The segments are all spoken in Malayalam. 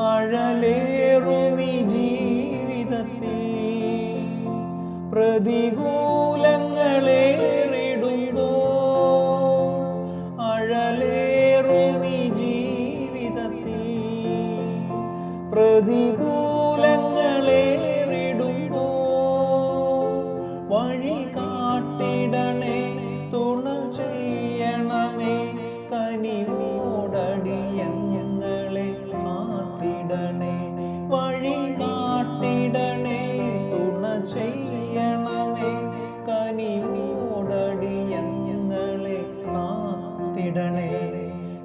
അഴലേറുമി ജീവിതത്തിൽ പ്രതികൂലങ്ങളേറിടുമ്പോ അഴലേറുമി ജീവിതത്തിൽ പ്രതികൂലങ്ങളേറിടുമ്പോ വഴി കാട്ടിടണേ, തുണ ചെയ്യണമേ, കനിവോടടിയങ്ങളെ കാത്തിടണേ. വഴി കാട്ടിടണേ, തുണ ചെയ്യണമേ, കനിവോടടിയങ്ങളെ കാത്തിടണേ.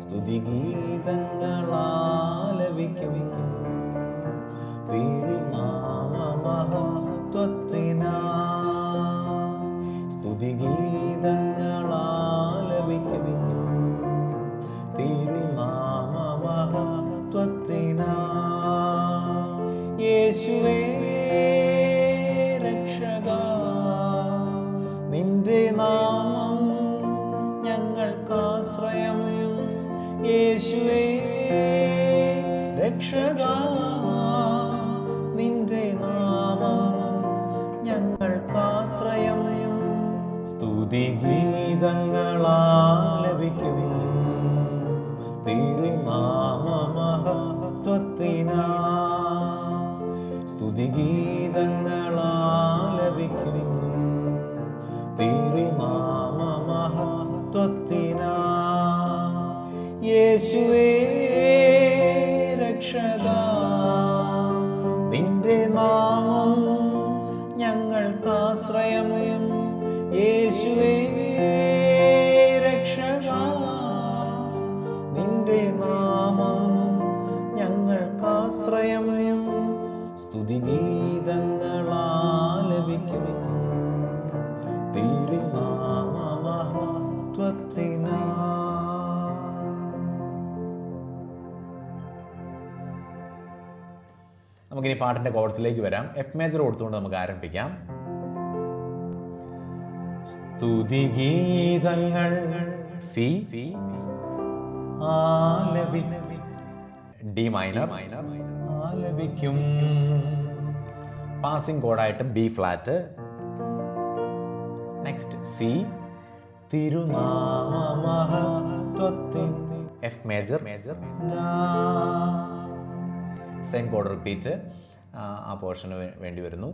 സ്തുതിഗീതങ്ങളാലപിക്കും തിരുനാമമഹത്വത്തിനായി. സ്തുതിഗീതങ്ങളാലപിക്കും തിരുനാമമഹത്വത്തിനായി. യേശുവേ രക്ഷകാ, നിന്റെ നാമം ഞങ്ങൾക്കാശ്രയം. യേശുവേ രക്ഷകാ, നിന്റെ നാമം ഞങ്ങൾക്കാശ്രയം. സ്തുതിഗീതങ്ങളാലപിക്കും തിരുനാമമഹത്വത്തിനായി. സ്തുതിഗീതങ്ങളാലപിക്കും തിരുനാമമഹത്വത്തിനായി. യേശുവേ രക്ഷകാ, നിന്റെ നാമം ഞങ്ങൾക്കാശ്രയം. യേശുവേ രക്ഷകാ, നിന്റെ നാമം ഞങ്ങൾക്കാശ്രയം. സ്തുതിഗീതങ്ങളാലപിക്കും തിരുനാമമഹത്വത്തിനായി. നമുക്കിനി പാട്ടിൻ്റെ കോഡ്സിലേക്ക് വരാം. എഫ് മേജർ കൊടുത്തുകൊണ്ട് നമുക്ക് ആരംഭിക്കാം. സ്തുതിഗീതങ്ങൾ സി ഡി മൈനർ ആലപിക്കും. പാസിംഗ് കോഡായിട്ട് ബി ഫ്ലാറ്റ്. നെക്സ്റ്റ് സി തിരുനാമമഹത്വത്തിൻ എഫ് മേജർ സെയിം കോഡ് റിപ്പീറ്റ് ആ പോർഷന് വേണ്ടി വരുന്നു.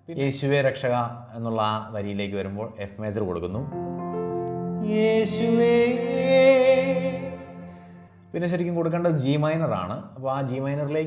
യേശുവേ രക്ഷക എന്നുള്ള ആ വരിയിലേക്ക് വരുമ്പോൾ എഫ് മേജർ കൊടുക്കുന്നു. യേശുവേ, പിന്നെ ശരിക്കും കൊടുക്കേണ്ടത് ജി മൈനർ ആണ്. അപ്പോൾ ആ ജി മൈനറിലേക്ക്